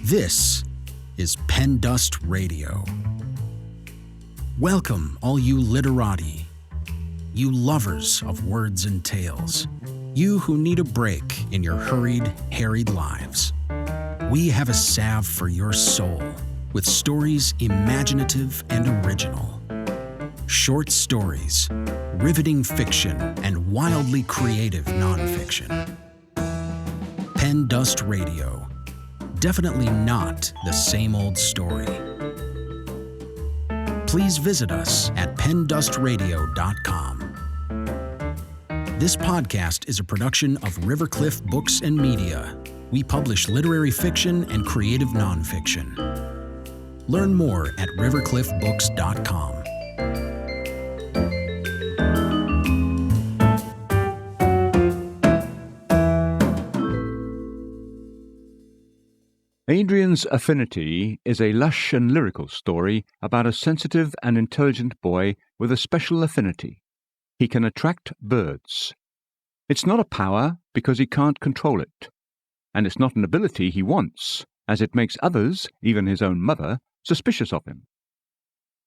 This is PenDust Radio. Welcome, all you literati, you lovers of words and tales, you who need a break in your hurried, harried lives. We have a salve for your soul with stories imaginative and original. Short stories, riveting fiction, and wildly creative nonfiction. PenDust Radio. Definitely not the same old story. Please visit us at pendustradio.com. This podcast is a production of Rivercliff Books and Media. We publish literary fiction and creative nonfiction. Learn more at rivercliffbooks.com. Adrian's Affinity is a lush and lyrical story about a sensitive and intelligent boy with a special affinity. He can attract birds. It's not a power because he can't control it. And it's not an ability he wants, as it makes others, even his own mother, suspicious of him.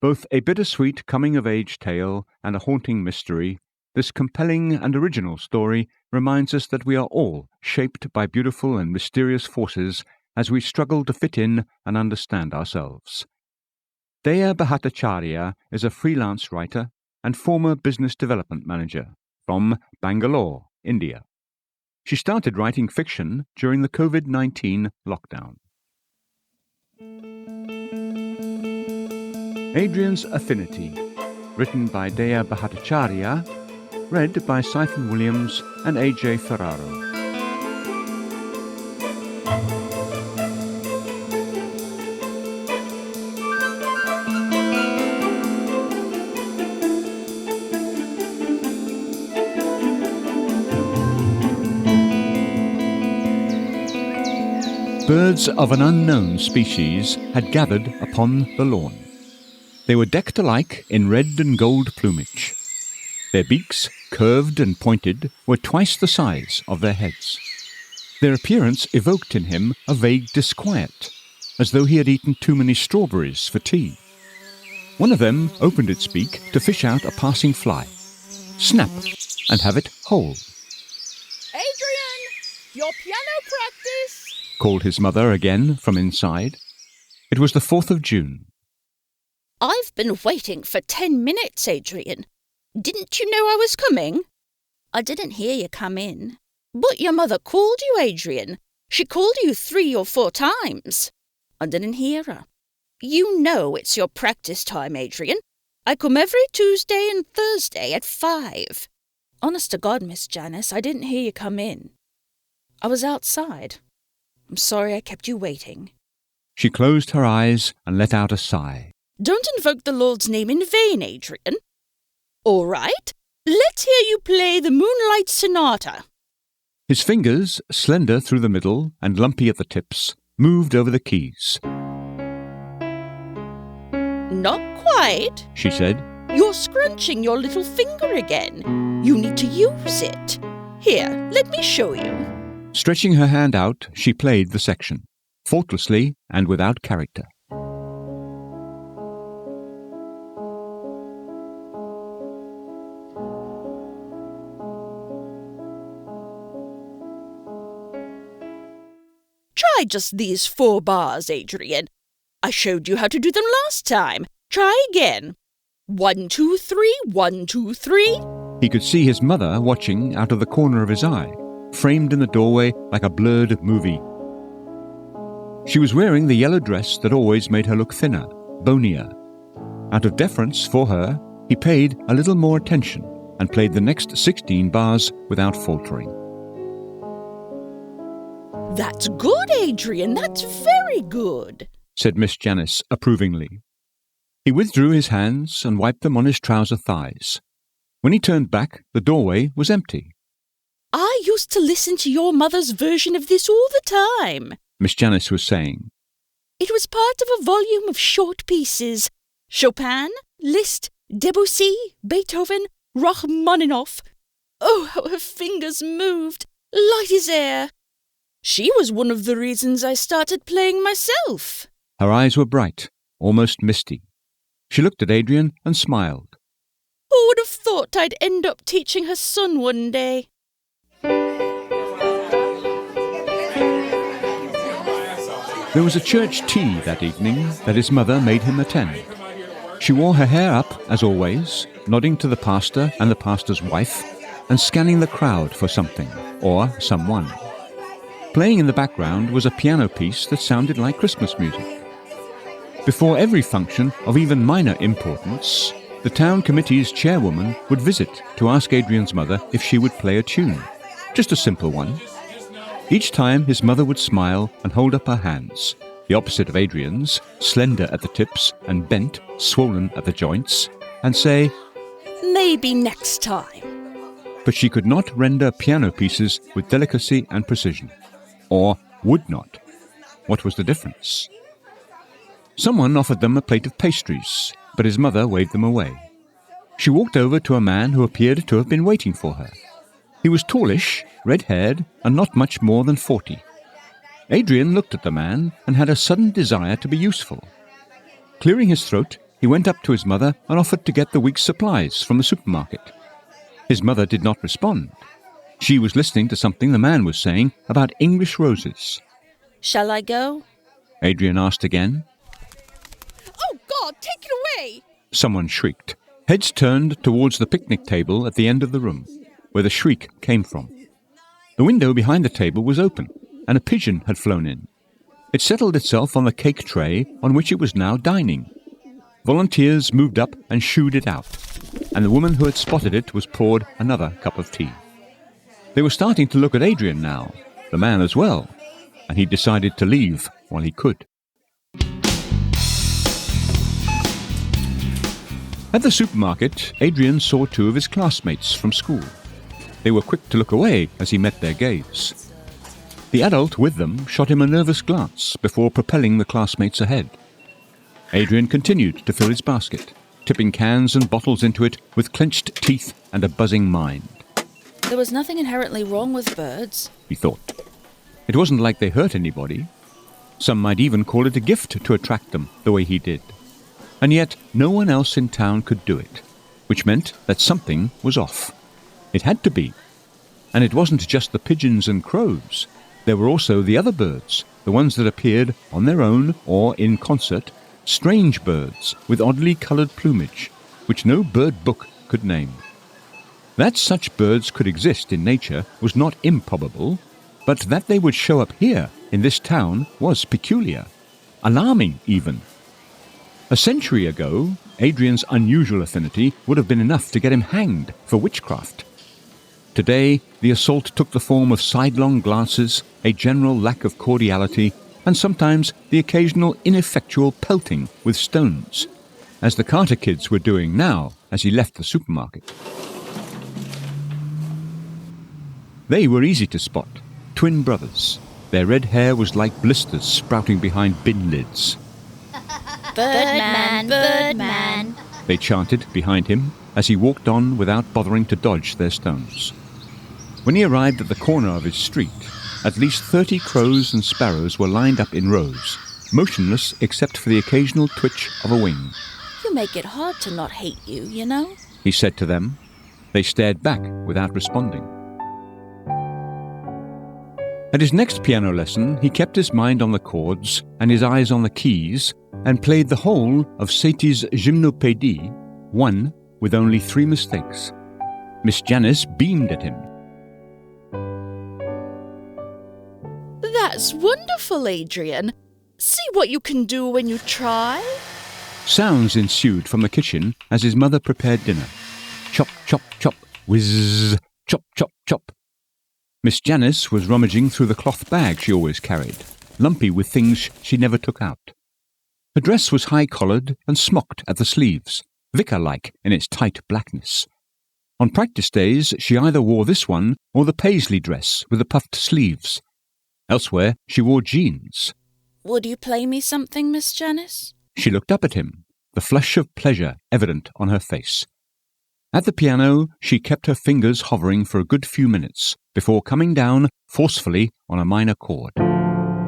Both a bittersweet coming-of-age tale and a haunting mystery, this compelling and original story reminds us that we are all shaped by beautiful and mysterious forces as we struggle to fit in and understand ourselves. Deya Bhattacharya is a freelance writer and former business development manager from Bangalore, India. She started writing fiction during the COVID-19 lockdown. Adrian's Affinity, written by Deya Bhattacharya, read by Siphon Williams and A.J. Ferraro. Birds of an unknown species had gathered upon the lawn. They were decked alike in red and gold plumage. Their beaks, curved and pointed, were twice the size of their heads. Their appearance evoked in him a vague disquiet, as though he had eaten too many strawberries for tea. One of them opened its beak to fish out a passing fly, snap, and have it whole. Adrian! Your piano practice! Called his mother again from inside. It was the 4th of June. I've been waiting for 10 minutes, Adrian. Didn't you know I was coming? I didn't hear you come in. But your mother called you, Adrian. She called you 3 or 4 times. I didn't hear her. You know it's your practice time, Adrian. I come every Tuesday and Thursday at 5. Honest to God, Miss Janice, I didn't hear you come in. I was outside. I'm sorry I kept you waiting. She closed her eyes and let out a sigh. Don't invoke the Lord's name in vain, Adrian. All right, let's hear you play the Moonlight Sonata. His fingers, slender through the middle and lumpy at the tips, moved over the keys. Not quite, she said. You're scrunching your little finger again. You need to use it. Here, let me show you. Stretching her hand out, she played the section, faultlessly and without character. Try just these 4 bars, Adrian. I showed you how to do them last time. Try again. 1, 2, 3, 1, 2, 3. He could see his mother watching out of the corner of his eye, framed in the doorway like a blurred movie. She was wearing the yellow dress that always made her look thinner, bonier. Out of deference for her, he paid a little more attention and played the next 16 bars without faltering. That's good, Adrian. That's very good, said Miss Janice approvingly. He withdrew his hands and wiped them on his trouser thighs. When he turned back, the doorway was empty. I used to listen to your mother's version of this all the time, Miss Janice was saying. It was part of a volume of short pieces. Chopin, Liszt, Debussy, Beethoven, Rachmaninoff. Oh, how her fingers moved, light as air. She was one of the reasons I started playing myself. Her eyes were bright, almost misty. She looked at Adrian and smiled. Who would have thought I'd end up teaching her son one day? There was a church tea that evening that his mother made him attend. She wore her hair up, as always, nodding to the pastor and the pastor's wife, and scanning the crowd for something, or someone. Playing in the background was a piano piece that sounded like Christmas music. Before every function of even minor importance, the town committee's chairwoman would visit to ask Adrian's mother if she would play a tune, just a simple one. Each time his mother would smile and hold up her hands, the opposite of Adrian's, slender at the tips and bent, swollen at the joints, and say, Maybe next time. But she could not render piano pieces with delicacy and precision. Or would not. What was the difference? Someone offered them a plate of pastries, but his mother waved them away. She walked over to a man who appeared to have been waiting for her. He was tallish, red-haired, and not much more than 40. Adrian looked at the man and had a sudden desire to be useful. Clearing his throat, he went up to his mother and offered to get the week's supplies from the supermarket. His mother did not respond. She was listening to something the man was saying about English roses. Shall I go? Adrian asked again. Oh, God, take it away! Someone shrieked. Heads turned towards the picnic table at the end of the room, where the shriek came from. The window behind the table was open, and a pigeon had flown in. It settled itself on the cake tray on which it was now dining. Volunteers moved up and shooed it out, and the woman who had spotted it was poured another cup of tea. They were starting to look at Adrian now, the man as well, and he decided to leave while he could. At the supermarket, Adrian saw two of his classmates from school. They were quick to look away as he met their gaze. The adult with them shot him a nervous glance before propelling the classmates ahead. Adrian continued to fill his basket, tipping cans and bottles into it with clenched teeth and a buzzing mind. There was nothing inherently wrong with birds, he thought. It wasn't like they hurt anybody. Some might even call it a gift to attract them the way he did. And yet no one else in town could do it, which meant that something was off. It had to be. And it wasn't just the pigeons and crows. There were also the other birds, the ones that appeared on their own or in concert, strange birds with oddly coloured plumage, which no bird book could name. That such birds could exist in nature was not improbable, but that they would show up here in this town was peculiar, alarming even. A century ago, Adrian's unusual affinity would have been enough to get him hanged for witchcraft. Today, the assault took the form of sidelong glances, a general lack of cordiality, and sometimes the occasional ineffectual pelting with stones, as the Carter kids were doing now as he left the supermarket. They were easy to spot, twin brothers. Their red hair was like blisters sprouting behind bin lids. Birdman, Birdman, they chanted behind him as he walked on without bothering to dodge their stones. When he arrived at the corner of his street, at least 30 crows and sparrows were lined up in rows, motionless except for the occasional twitch of a wing. You make it hard to not hate you, you know, he said to them. They stared back without responding. At his next piano lesson, he kept his mind on the chords and his eyes on the keys and played the whole of Satie's Gymnopédie, one with only 3 mistakes. Miss Janice beamed at him. That's wonderful, Adrian. See what you can do when you try. Sounds ensued from the kitchen as his mother prepared dinner. Chop, chop, chop, whizz, chop, chop, chop. Miss Janice was rummaging through the cloth bag she always carried, lumpy with things she never took out. Her dress was high-collared and smocked at the sleeves, vicar-like in its tight blackness. On practice days she either wore this one or the paisley dress with the puffed sleeves. Elsewhere she wore jeans. Would you play me something, Miss Janice? She looked up at him, the flush of pleasure evident on her face. At the piano she kept her fingers hovering for a good few minutes before coming down forcefully on a minor chord.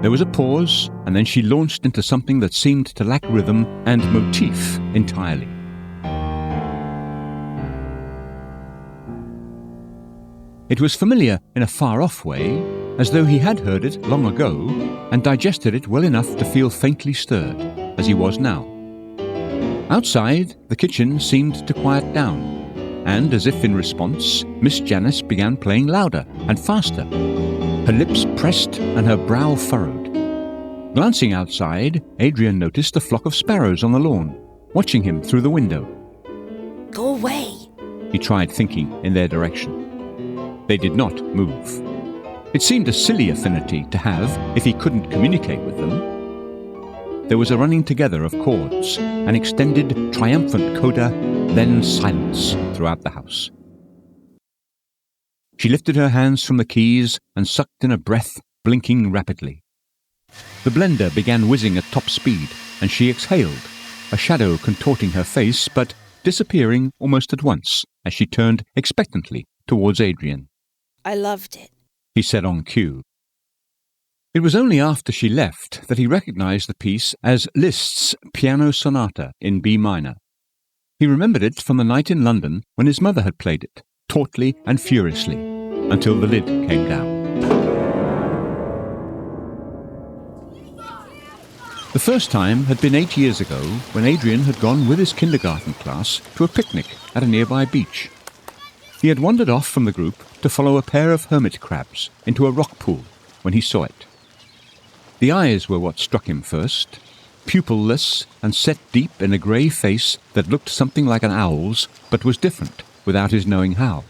There was a pause, and then she launched into something that seemed to lack rhythm and motif entirely. It was familiar in a far-off way, as though he had heard it long ago and digested it well enough to feel faintly stirred, as he was now. Outside, the kitchen seemed to quiet down, and as if in response, Miss Janice began playing louder and faster. Her lips pressed and her brow furrowed. Glancing outside, Adrian noticed a flock of sparrows on the lawn, watching him through the window. Go away. He tried thinking in their direction. They did not move. It seemed a silly affinity to have if he couldn't communicate with them. There was a running together of chords, an extended, triumphant coda, then silence throughout the house. She lifted her hands from the keys and sucked in a breath, blinking rapidly. The blender began whizzing at top speed, and she exhaled, a shadow contorting her face but disappearing almost at once as she turned expectantly towards Adrian. I loved it, he said on cue. It was only after she left that he recognized the piece as Liszt's Piano Sonata in B minor. He remembered it from the night in London when his mother had played it, tautly and furiously, until the lid came down. The first time had been 8 years ago when Adrian had gone with his kindergarten class to a picnic at a nearby beach. He had wandered off from the group to follow a pair of hermit crabs into a rock pool when he saw it. The eyes were what struck him first, pupil-less and set deep in a grey face that looked something like an owl's but was different without his knowing how.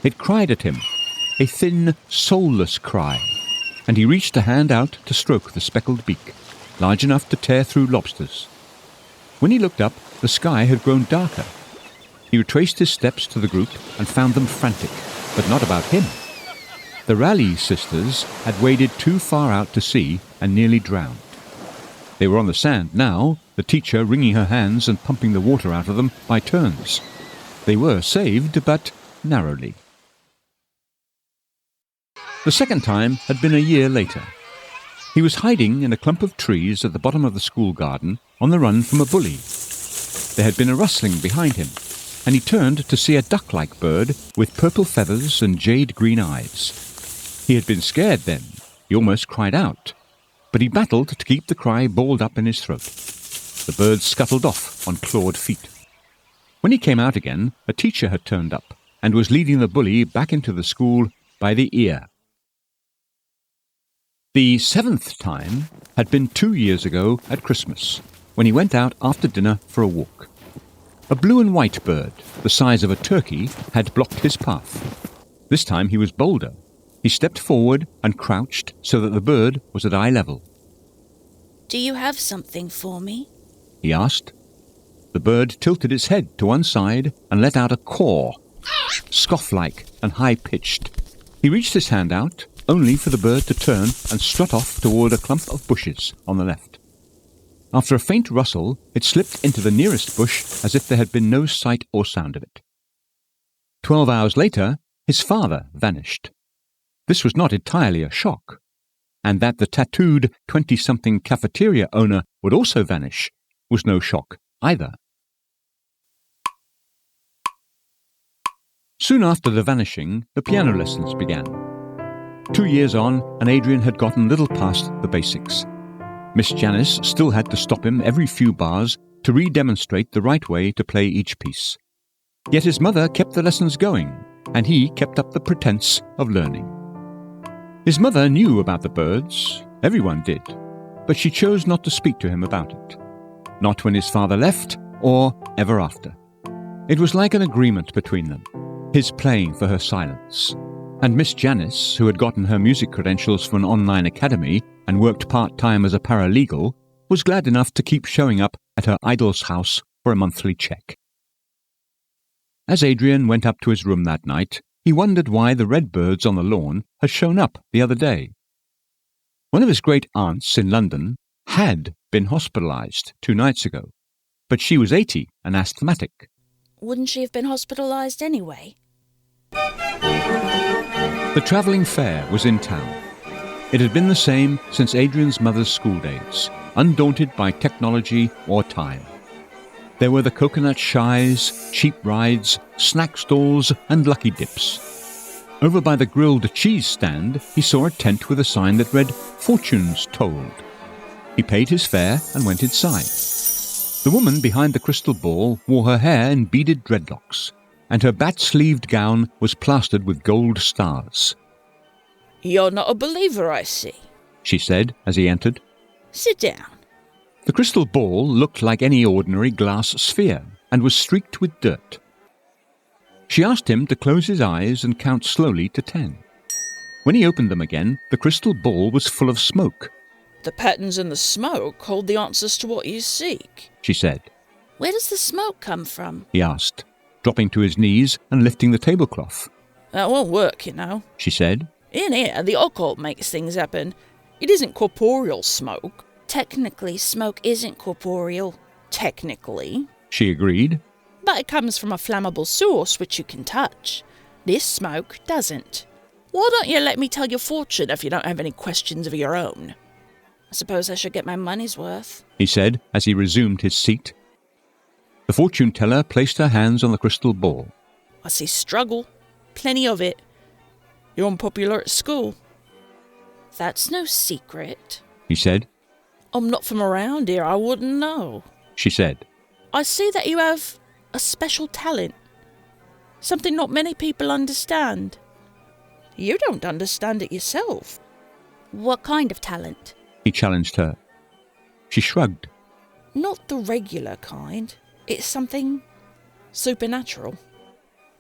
It cried at him, a thin, soulless cry, and he reached a hand out to stroke the speckled beak, large enough to tear through lobsters. When he looked up, the sky had grown darker. He retraced his steps to the group and found them frantic, but not about him. The Raleigh sisters had waded too far out to sea and nearly drowned. They were on the sand now, the teacher wringing her hands and pumping the water out of them by turns. They were saved, but narrowly. The second time had been a year later. He was hiding in a clump of trees at the bottom of the school garden, on the run from a bully. There had been a rustling behind him, and he turned to see a duck-like bird with purple feathers and jade-green eyes. He had been scared then. He almost cried out, but he battled to keep the cry balled up in his throat. The bird scuttled off on clawed feet. When he came out again, a teacher had turned up and was leading the bully back into the school by the ear. The seventh time had been 2 years ago at Christmas, when he went out after dinner for a walk. A blue and white bird, the size of a turkey, had blocked his path. This time he was bolder. He stepped forward and crouched so that the bird was at eye level. Do you have something for me? He asked. The bird tilted its head to one side and let out a caw, scoff-like and high-pitched. He reached his hand out, only for the bird to turn and strut off toward a clump of bushes on the left. After a faint rustle, it slipped into the nearest bush as if there had been no sight or sound of it. 12 hours later, his father vanished. This was not entirely a shock, and that the tattooed 20-something cafeteria owner would also vanish was no shock either. Soon after the vanishing, the piano lessons began. 2 years on, and Adrian had gotten little past the basics. Miss Janice still had to stop him every few bars to re-demonstrate the right way to play each piece. Yet his mother kept the lessons going, and he kept up the pretense of learning. His mother knew about the birds, everyone did, but she chose not to speak to him about it. Not when his father left, or ever after. It was like an agreement between them, his playing for her silence. And Miss Janice, who had gotten her music credentials from an online academy and worked part-time as a paralegal, was glad enough to keep showing up at her idol's house for a monthly check. As Adrian went up to his room that night, he wondered why the red birds on the lawn had shown up the other day. One of his great-aunts in London had been hospitalized 2 nights ago, but she was 80 and asthmatic. Wouldn't she have been hospitalized anyway? The travelling fair was in town. It had been the same since Adrian's mother's school days, undaunted by technology or time. There were the coconut shies, cheap rides, snack stalls and lucky dips. Over by the grilled cheese stand, he saw a tent with a sign that read, "Fortunes Told." He paid his fare and went inside. The woman behind the crystal ball wore her hair in beaded dreadlocks, and her bat-sleeved gown was plastered with gold stars. "You're not a believer, I see," she said as he entered. "Sit down." The crystal ball looked like any ordinary glass sphere and was streaked with dirt. She asked him to close his eyes and count slowly to 10. When he opened them again, the crystal ball was full of smoke. "The patterns in the smoke hold the answers to what you seek," she said. "Where does the smoke come from?" he asked, dropping to his knees and lifting the tablecloth. "That won't work, you know. She said. In here, the occult makes things happen. It isn't corporeal smoke." "Technically, smoke isn't corporeal." "Technically." She agreed. "But it comes from a flammable source which you can touch. This smoke doesn't. Why don't you let me tell your fortune if you don't have any questions of your own?" "I suppose I should get my money's worth," he said as he resumed his seat. The fortune teller placed her hands on the crystal ball. "I see struggle. Plenty of it. You're unpopular at school." "That's no secret," he said. "I'm not from around here, I wouldn't know." She said. "I see that you have a special talent. Something not many people understand. You don't understand it yourself." "What kind of talent?" he challenged her. She shrugged. "Not the regular kind. It's something supernatural."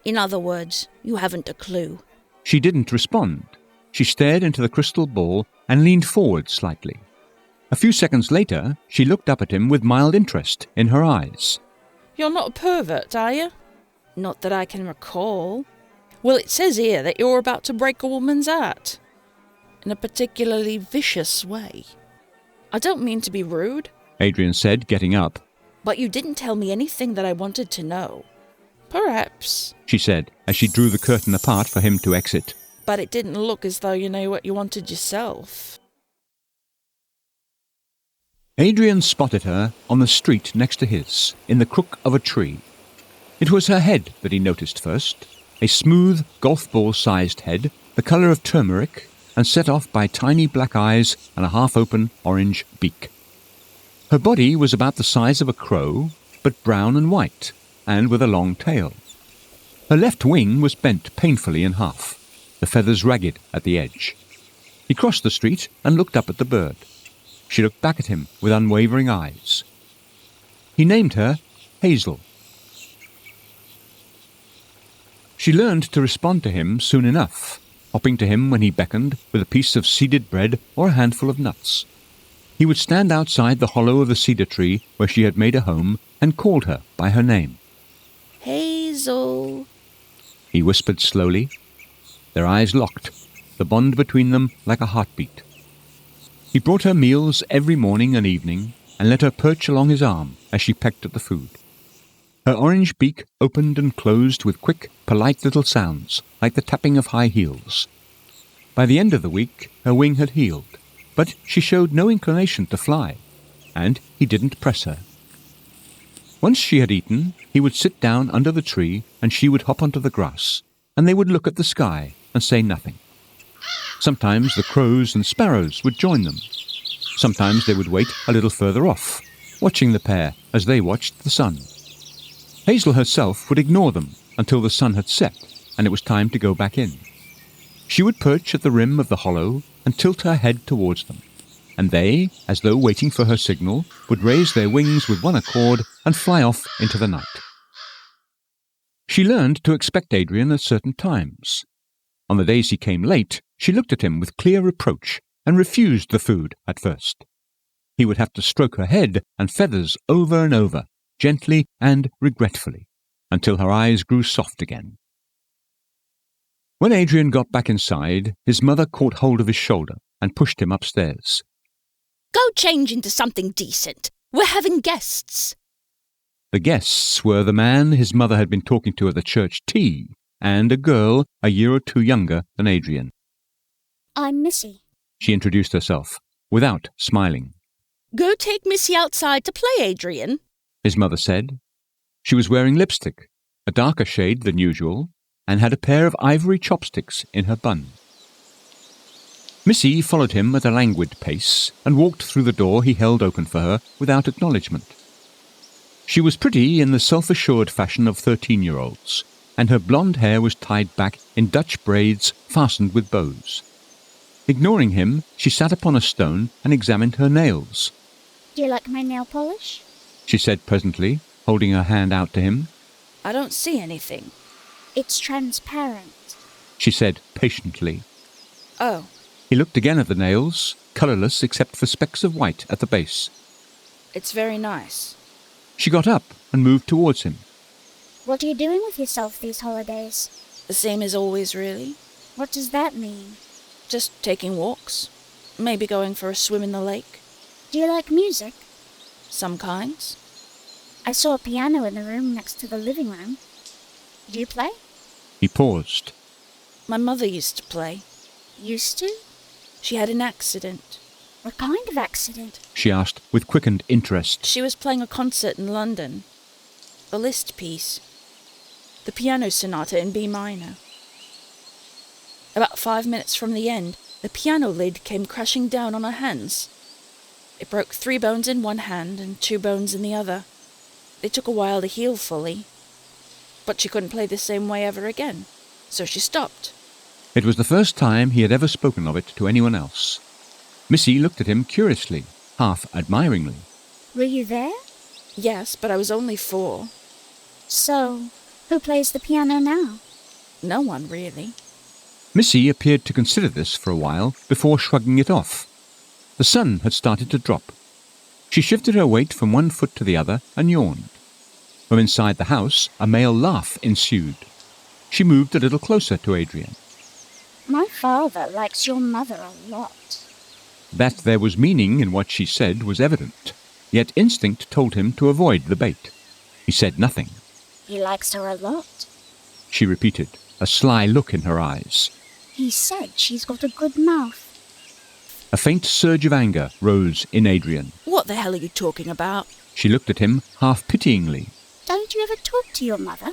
"In other words, you haven't a clue." She didn't respond. She stared into the crystal ball and leaned forward slightly. A few seconds later, she looked up at him with mild interest in her eyes. "You're not a pervert, are you?" "Not that I can recall." "Well, it says here that you're about to break a woman's heart. In a particularly vicious way. I don't mean to be rude," Adrian said, getting up. "but you didn't tell me anything that I wanted to know." "Perhaps," she said as she drew the curtain apart for him to exit. "but it didn't look as though you knew what you wanted yourself." Adrian spotted her on the street next to his, in the crook of a tree. It was her head that he noticed first, a smooth, golf ball-sized head, the colour of turmeric, and set off by tiny black eyes and a half-open orange beak. Her body was about the size of a crow, but brown and white, and with a long tail. Her left wing was bent painfully in half, the feathers ragged at the edge. He crossed the street and looked up at the bird. She looked back at him with unwavering eyes. He named her Hazel. She learned to respond to him soon enough, hopping to him when he beckoned with a piece of seeded bread or a handful of nuts. He would stand outside the hollow of the cedar tree where she had made a home and called her by her name. "Hazel," he whispered slowly. Their eyes locked, the bond between them like a heartbeat. He brought her meals every morning and evening and let her perch along his arm as she pecked at the food. Her orange beak opened and closed with quick, polite little sounds, like the tapping of high heels. By the end of the week, her wing had healed, but she showed no inclination to fly, and he didn't press her. Once she had eaten, he would sit down under the tree and she would hop onto the grass, and they would look at the sky and say nothing. Sometimes the crows and sparrows would join them. Sometimes they would wait a little further off, watching the pair as they watched the sun. Hazel herself would ignore them until the sun had set and it was time to go back in. She would perch at the rim of the hollow and tilt her head towards them, and they, as though waiting for her signal, would raise their wings with one accord and fly off into the night. She learned to expect Adrian at certain times. On the days he came late, she looked at him with clear reproach and refused the food at first. He would have to stroke her head and feathers over and over, gently and regretfully, until her eyes grew soft again. When Adrian got back inside, his mother caught hold of his shoulder and pushed him upstairs. "Go change into something decent. We're having guests." The guests were the man his mother had been talking to at the church tea and a girl a year or two younger than Adrian. I'm Missy. She introduced herself, without smiling. Go take Missy outside to play, Adrian, His mother said. She was wearing lipstick, a darker shade than usual, and had a pair of ivory chopsticks in her bun. Missy followed him at a languid pace and walked through the door he held open for her without acknowledgement. She was pretty in the self-assured fashion of 13-year-olds, and her blonde hair was tied back in Dutch braids fastened with bows. Ignoring him, she sat upon a stone and examined her nails. Do you like my nail polish? She said presently, holding her hand out to him. I don't see anything. It's transparent. She said patiently. Oh, He looked again at the nails, colourless except for specks of white at the base. it's very nice. She got up and moved towards him. What are you doing with yourself these holidays? The same as always, really. What does that mean? Just taking walks. Maybe going for a swim in the lake. Do you like music? Some kinds. I saw a piano in the room next to the living room. Do you play? He paused. My mother used to play. Used to? She had an accident. What kind of accident? She asked with quickened interest. She was playing a concert in London. A Liszt piece. The piano sonata in B minor. About 5 minutes from the end, the piano lid came crashing down on her hands. It broke 3 bones in one hand and 2 bones in the other. It took a while to heal fully. But she couldn't play the same way ever again, so she stopped. It was the first time he had ever spoken of it to anyone else. Missy looked at him curiously, half admiringly. Were you there? Yes, but I was only 4. So, who plays the piano now? No one, really. Missy appeared to consider this for a while before shrugging it off. The sun had started to drop. She shifted her weight from one foot to the other and yawned. From inside the house, a male laugh ensued. She moved a little closer to Adrian. My father likes your mother a lot. That there was meaning in what she said was evident, yet instinct told him to avoid the bait. He said nothing. He likes her a lot. She repeated, a sly look in her eyes. He said she's got a good mouth. A faint surge of anger rose in Adrian. What the hell are you talking about? She looked at him half pityingly. Don't you ever talk to your mother?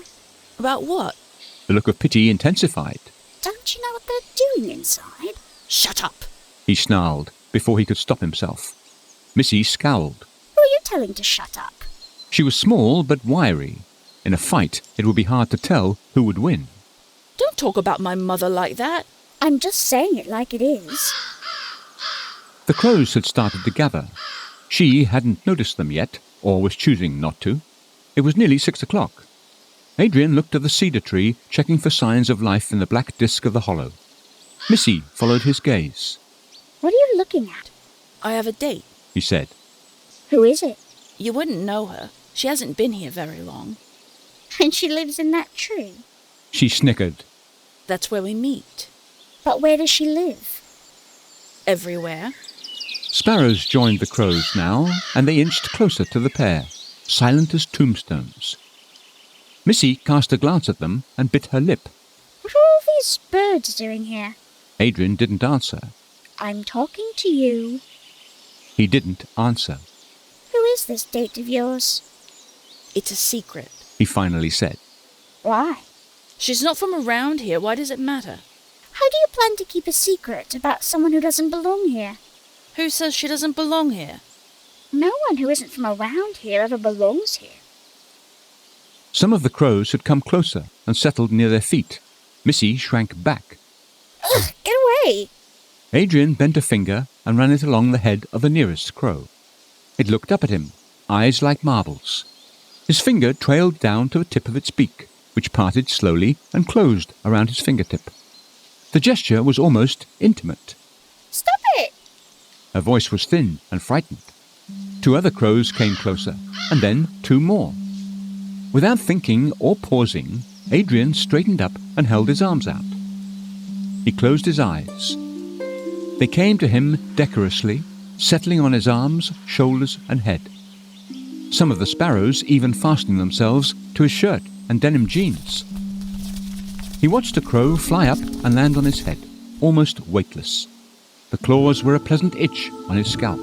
About what? The look of pity intensified. Don't you know what they're doing inside? Shut up! He snarled before he could stop himself. Missy scowled. Who are you telling to shut up? She was small but wiry. In a fight, it would be hard to tell who would win. Don't talk about my mother like that. I'm just saying it like it is. The crows had started to gather. She hadn't noticed them yet, or was choosing not to. It was nearly 6 o'clock. Adrian looked at the cedar tree, checking for signs of life in the black disk of the hollow. Missy followed his gaze. What are you looking at? I have a date. He said. Who is it? You wouldn't know her. She hasn't been here very long. And she lives in that tree. She snickered. That's where we meet. But where does she live? Everywhere. Sparrows joined the crows now, and they inched closer to the pair, silent as tombstones. Missy cast a glance at them and bit her lip. What are all these birds doing here? Adrian didn't answer. I'm talking to you. He didn't answer. Who is this date of yours? It's a secret. He finally said. Why? She's not from around here. Why does it matter? How do you plan to keep a secret about someone who doesn't belong here? Who says she doesn't belong here? No one who isn't from around here ever belongs here. Some of the crows had come closer and settled near their feet. Missy shrank back. Ugh, get away! Adrian bent a finger and ran it along the head of the nearest crow. It looked up at him, eyes like marbles. His finger trailed down to the tip of its beak, which parted slowly and closed around his fingertip. The gesture was almost intimate. Stop it! Her voice was thin and frightened. 2 other crows came closer, and then 2 more. Without thinking or pausing, Adrian straightened up and held his arms out. He closed his eyes. They came to him decorously, settling on his arms, shoulders, and head. Some of the sparrows even fastening themselves to his shirt and denim jeans. He watched a crow fly up and land on his head, almost weightless. The claws were a pleasant itch on his scalp.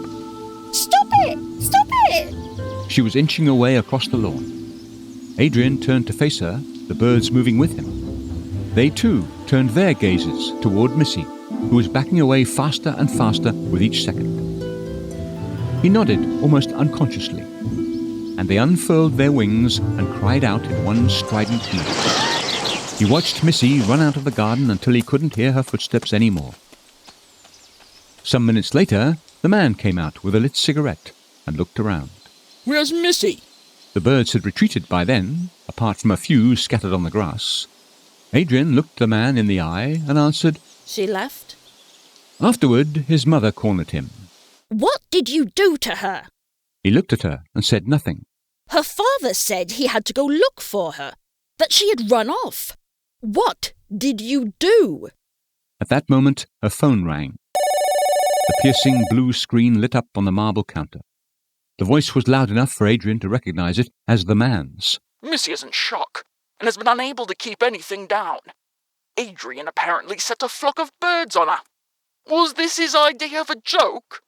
Stop it! Stop it! She was inching away across the lawn. Adrian turned to face her, the birds moving with him. They too turned their gazes toward Missy, who was backing away faster and faster with each second. He nodded almost unconsciously, and they unfurled their wings and cried out in one strident note. He watched Missy run out of the garden until he couldn't hear her footsteps any more. Some minutes later, the man came out with a lit cigarette and looked around. Where's Missy? The birds had retreated by then, apart from a few scattered on the grass. Adrian looked the man in the eye and answered, She left. Afterward, his mother cornered him. What did you do to her? He looked at her and said nothing. Her father said he had to go look for her, that she had run off. What did you do? At that moment, her phone rang. The piercing blue screen lit up on the marble counter. The voice was loud enough for Adrian to recognize it as the man's. Missy is in shock and has been unable to keep anything down. Adrian apparently set a flock of birds on her. Was this his idea of a joke?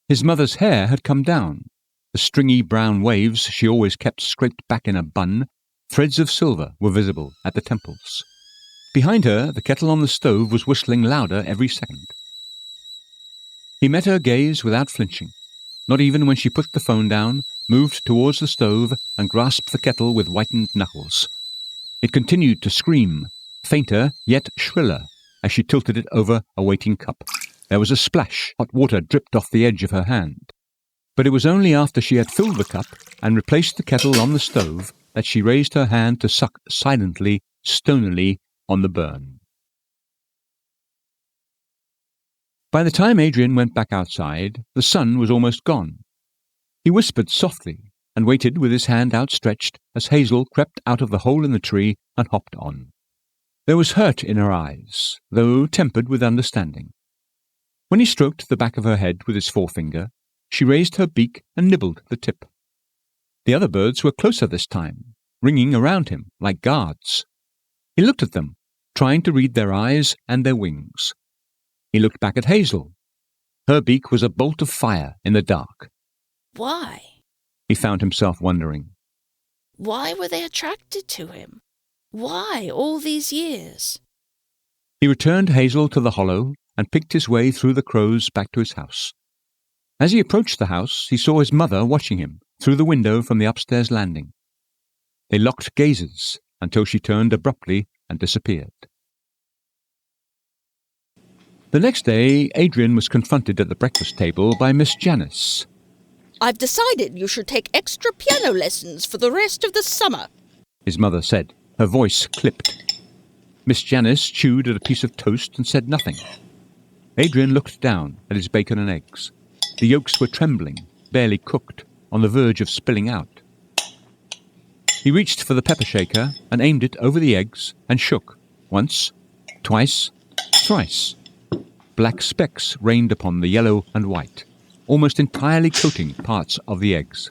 His mother's hair had come down. The stringy brown waves she always kept scraped back in a bun, threads of silver were visible at the temples. Behind her, the kettle on the stove was whistling louder every second. He met her gaze without flinching, not even when she put the phone down, moved towards the stove and grasped the kettle with whitened knuckles. It continued to scream, fainter yet shriller, as she tilted it over a waiting cup. There was a splash. Hot water dripped off the edge of her hand. But it was only after she had filled the cup and replaced the kettle on the stove that she raised her hand to suck silently, stonily on the burn. By the time Adrian went back outside, the sun was almost gone. He whispered softly and waited with his hand outstretched as Hazel crept out of the hole in the tree and hopped on. There was hurt in her eyes, though tempered with understanding. When he stroked the back of her head with his forefinger, she raised her beak and nibbled the tip. The other birds were closer this time, ringing around him like guards. He looked at them, trying to read their eyes and their wings. He looked back at Hazel. Her beak was a bolt of fire in the dark. Why? He found himself wondering. Why were they attracted to him? Why all these years? He returned Hazel to the hollow and picked his way through the crows back to his house. As he approached the house, he saw his mother watching him through the window from the upstairs landing. They locked gazes until she turned abruptly and disappeared. The next day, Adrian was confronted at the breakfast table by Miss Janice. I've decided you should take extra piano lessons for the rest of the summer, His mother said. Her voice clipped. Miss Janice chewed at a piece of toast and said nothing. Adrian looked down at his bacon and eggs. The yolks were trembling, barely cooked, on the verge of spilling out. He reached for the pepper shaker and aimed it over the eggs and shook, once, twice, thrice. Black specks rained upon the yellow and white, almost entirely coating parts of the eggs.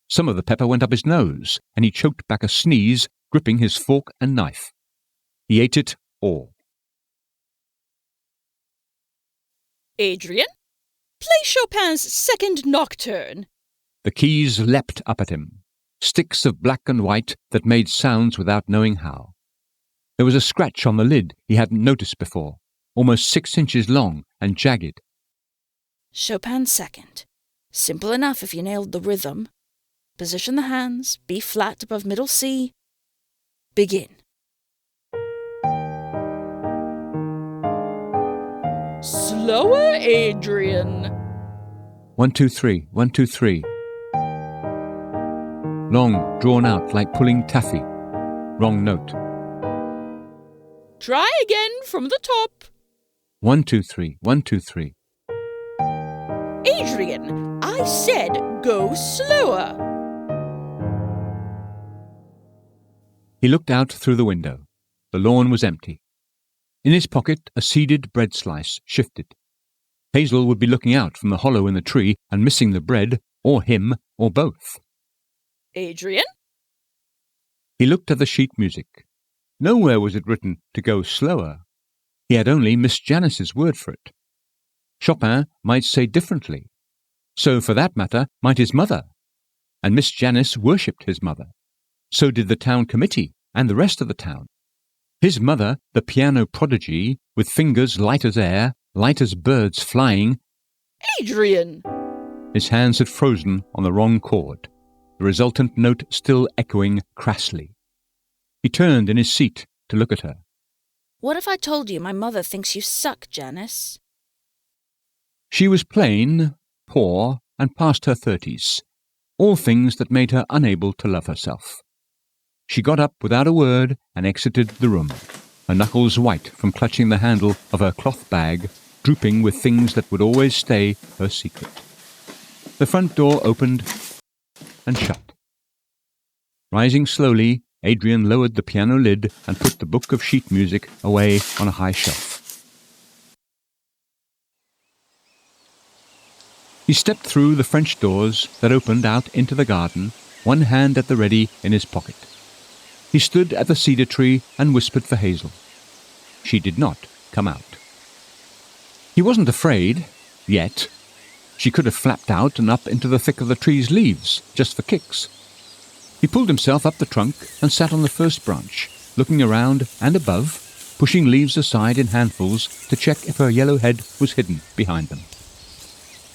Some of the pepper went up his nose, and he choked back a sneeze, gripping his fork and knife. He ate it all. Adrian, play Chopin's Second Nocturne. The keys leapt up at him, sticks of black and white that made sounds without knowing how. There was a scratch on the lid he hadn't noticed before, almost 6 inches long and jagged. Chopin's Second. Simple enough if you nailed the rhythm. Position the hands, B flat above middle C. Begin. Slower, Adrian. 1, 2, 3, 1, 2, 3. Long, drawn out like pulling taffy. Wrong note. Try again from the top. 1, 2, 3, 1, 2, 3. Adrian, I said go slower. He looked out through the window. The lawn was empty. In his pocket, a seeded bread slice shifted. Hazel would be looking out from the hollow in the tree and missing the bread, or him, or both. Adrian? He looked at the sheet music. Nowhere was it written to go slower. He had only Miss Janice's word for it. Chopin might say differently. So, for that matter, might his mother. And Miss Janice worshipped his mother. So did the town committee and the rest of the town. His mother, the piano prodigy, with fingers light as air, light as birds flying. Adrian! His hands had frozen on the wrong chord, the resultant note still echoing crassly. He turned in his seat to look at her. What if I told you my mother thinks you suck, Janice? She was plain, poor, and past her 30s, all things that made her unable to love herself. She got up without a word and exited the room, her knuckles white from clutching the handle of her cloth bag, drooping with things that would always stay her secret. The front door opened and shut. Rising slowly, Adrian lowered the piano lid and put the book of sheet music away on a high shelf. He stepped through the French doors that opened out into the garden, one hand at the ready in his pocket. He stood at the cedar tree and whispered for Hazel. She did not come out. He wasn't afraid, yet. She could have flapped out and up into the thick of the tree's leaves, just for kicks. He pulled himself up the trunk and sat on the first branch, looking around and above, pushing leaves aside in handfuls to check if her yellow head was hidden behind them.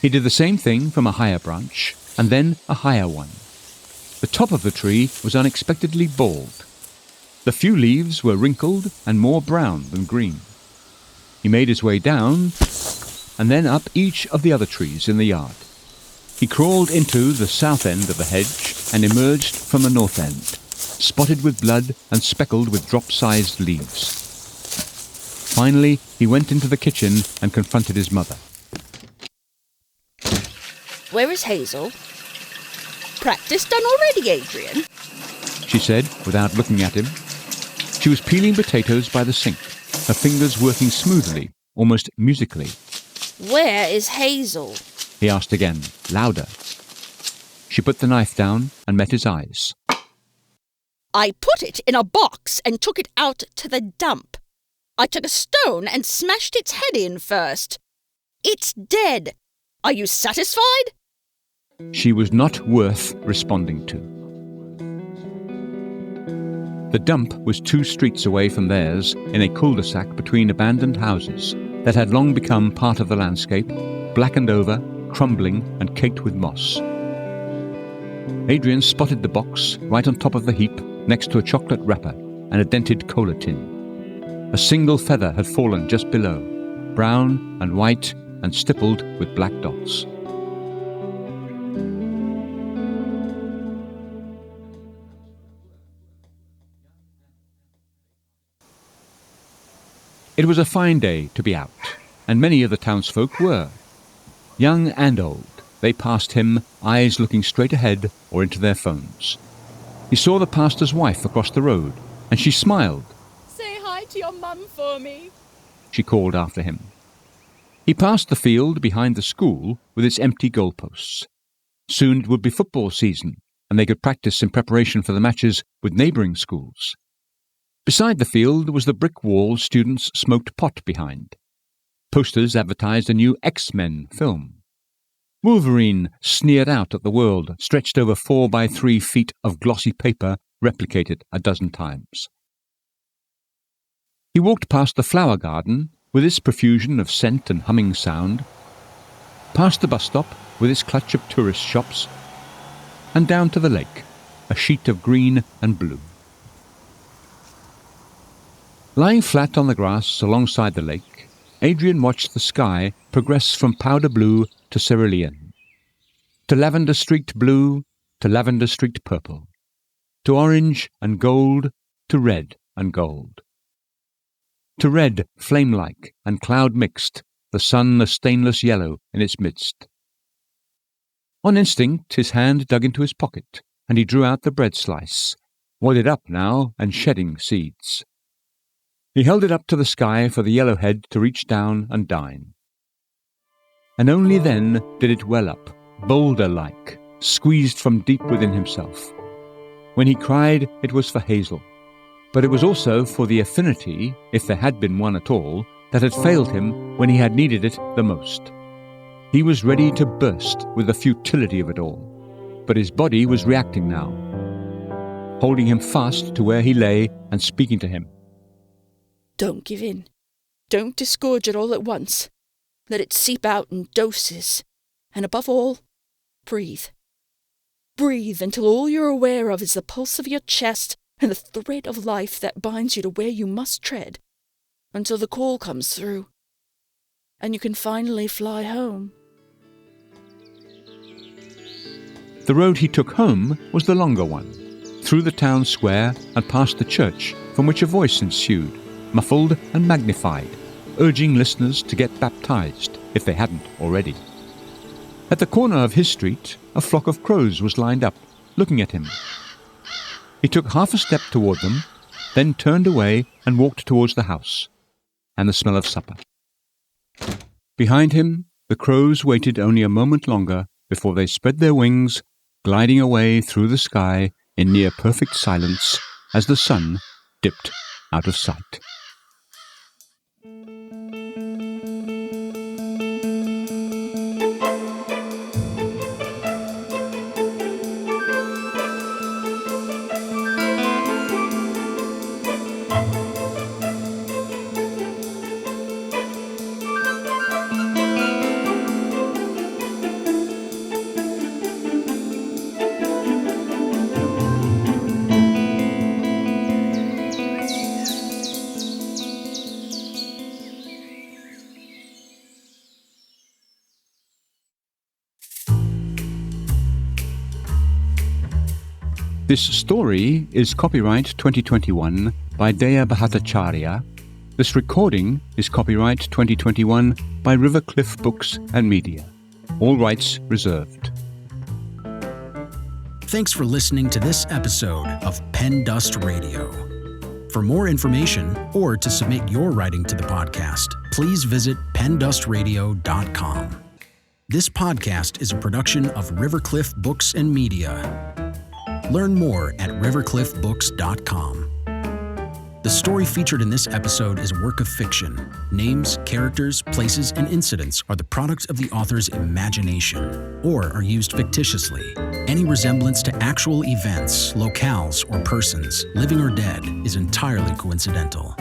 He did the same thing from a higher branch, and then a higher one. The top of the tree was unexpectedly bald. The few leaves were wrinkled and more brown than green. He made his way down, and then up each of the other trees in the yard. He crawled into the south end of the hedge and emerged from the north end, spotted with blood and speckled with drop-sized leaves. Finally, he went into the kitchen and confronted his mother. Where is Hazel? Practice done already, Adrian? She said, without looking at him. She was peeling potatoes by the sink, her fingers working smoothly, almost musically. Where is Hazel? He asked again, louder. She put the knife down and met his eyes. I put it in a box and took it out to the dump. I took a stone and smashed its head in first. It's dead. Are you satisfied? She was not worth responding to. The dump was 2 streets away from theirs in a cul-de-sac between abandoned houses that had long become part of the landscape, blackened over, crumbling and caked with moss. Adrian spotted the box right on top of the heap next to a chocolate wrapper and a dented cola tin. A single feather had fallen just below, brown and white and stippled with black dots. It was a fine day to be out, and many of the townsfolk were. Young and old, they passed him, eyes looking straight ahead or into their phones. He saw the pastor's wife across the road, and she smiled. Say hi to your mum for me, she called after him. He passed the field behind the school with its empty goalposts. Soon it would be football season, and they could practice in preparation for the matches with neighbouring schools. Beside the field was the brick wall students smoked pot behind. Posters advertised a new X-Men film. Wolverine sneered out at the world, stretched over 4 by 3 feet of glossy paper, replicated a dozen times. He walked past the flower garden, with its profusion of scent and humming sound, past the bus stop, with its clutch of tourist shops, and down to the lake, a sheet of green and blue. Lying flat on the grass alongside the lake, Adrian watched the sky progress from powder blue to cerulean, to lavender-streaked blue, to lavender-streaked purple, to orange and gold, to red and gold. To red, flame-like and cloud-mixed, the sun a stainless yellow in its midst. On instinct, his hand dug into his pocket, and he drew out the bread slice, wadded up now and shedding seeds. He held it up to the sky for the yellowhead to reach down and dine. And only then did it well up, boulder-like, squeezed from deep within himself. When he cried, it was for Hazel. But it was also for the affinity, if there had been one at all, that had failed him when he had needed it the most. He was ready to burst with the futility of it all, but his body was reacting now, holding him fast to where he lay and speaking to him. Don't give in. Don't disgorge it all at once. Let it seep out in doses. And above all, breathe. Breathe until all you're aware of is the pulse of your chest and the thread of life that binds you to where you must tread, until the call comes through, and you can finally fly home. The road he took home was the longer one, through the town square and past the church, from which a voice ensued, muffled and magnified, urging listeners to get baptized, if they hadn't already. At the corner of his street, a flock of crows was lined up, looking at him. He took half a step toward them, then turned away and walked towards the house, and the smell of supper. Behind him, the crows waited only a moment longer before they spread their wings, gliding away through the sky in near perfect silence as the sun dipped out of sight. This story is copyright 2021 by Deya Bhattacharya. This recording is copyright 2021 by Rivercliff Books and Media. All rights reserved. Thanks for listening to this episode of PenDust Radio. For more information or to submit your writing to the podcast, please visit pendustradio.com. This podcast is a production of Rivercliff Books and Media. Learn more at rivercliffbooks.com. The story featured in this episode is a work of fiction. Names, characters, places, and incidents are the product of the author's imagination or are used fictitiously. Any resemblance to actual events, locales, or persons, living or dead, is entirely coincidental.